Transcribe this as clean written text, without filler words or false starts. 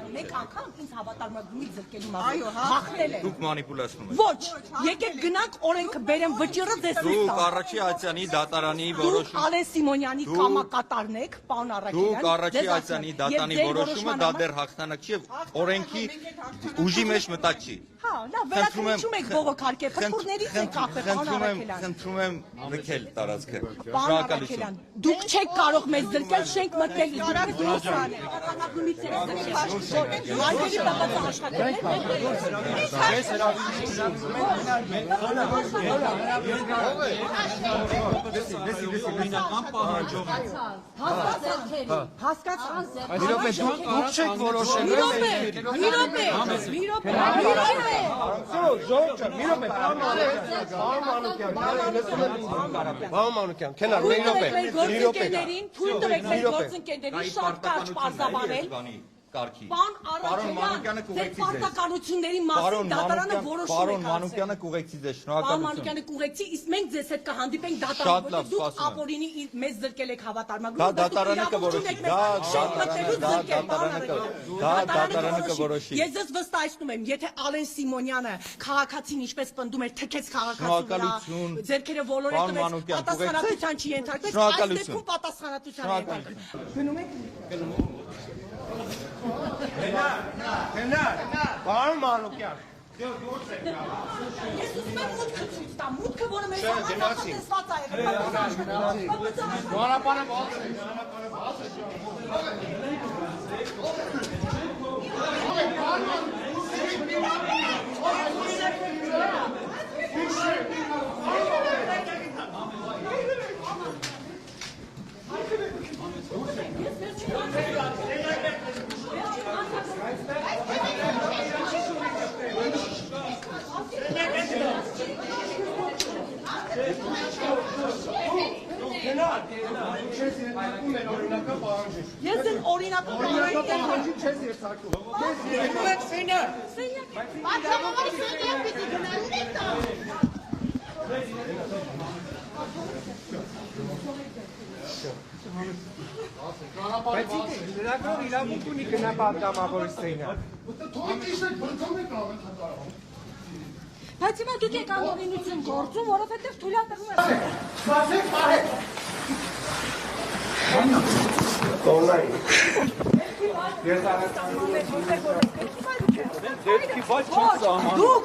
Մեկ անգամ ինձ հավատարմագրումից զրկելու մախնել է։ Դուք մանիպուլացնում եք։ Ոչ, եկեք գնանք օրենքը բերեմ վճիռը ձեզ Դուք Առաջի Ասիանի դատարանի որոշումը Ալեն Սիմոնյանի կամակատարն եք, պարոն Արաքելյան։ Դուք Առաջի Ասիանի դատարանի որոշումը դա դեռ հաղթանակ չի, օրենքի ուժի մեջ մտած չի։ Հա, լավ, վերականգնում եք բողոքարկե, խնդիրներից եք կախվել, պարոն Արաքելյան։ Խնդրում եմ լքել տարածքը։ Պարոն Արաքելյան, դուք չեք կարող մեզ զրկել, շենք մտնել դուք դուրսան եք։ Հավատարմագրումից եք զրկել։ Հարգելի բավական Դուք չեք որոշել։ Պարոն Մանուկյան, քենար, մի րոպե։ գործընկերներին թույլ տվեք մեր գործընկերներին շատ կարճ պարզաբանել։ Պարոն Արաքելյան, ձեր պարտականությունների մասին դատարանը որոշում է Պարոն Մանուկյանը կուղեկցի ձեզ, Պարոն շնորհակալություն։ Մանուկյանը կուղեկցի, իսկ մենք ձեզ հետ կհանդիպենք դատարանում, որտեղ դուք ապօրինի մեզ զրկել եք հավատարմագրում, Դա դատարանը կորոշի, դատարանը կորոշի։ Ես ձեզ վստահեցնում եմ, եթե Ալեն Սիմոնյանը քաղաքացին ինչպես պնդում էր, թքեց քաղաքացու վրա, ձեռքերը ոլորեցրեց, պատասխանատվության չի ենթարկվեց, այս դեպքում պատասխանատվության է ենթարկվել։ Գնում եք։ Պարոն Մանուկյան։ Ես ուզում եմ մուտքը ցույց տամ, մուտքը, որը մեզ համար նախատեսված է Ես են օրինակը պահանջի չես երթարկում։ Գնում եք սենյակ։ Պատժամավորի սենյակ պիտի գնալու եք տա։ Բայց լրագրող իրավունք ունի գնա պատգամավորի սենյակ։ Բայց հիմա դուք եք անօրինություն գործում, որովհետև թույլատրվում եք։ Սպասեք, պարեք։ Տոնային։ Դուք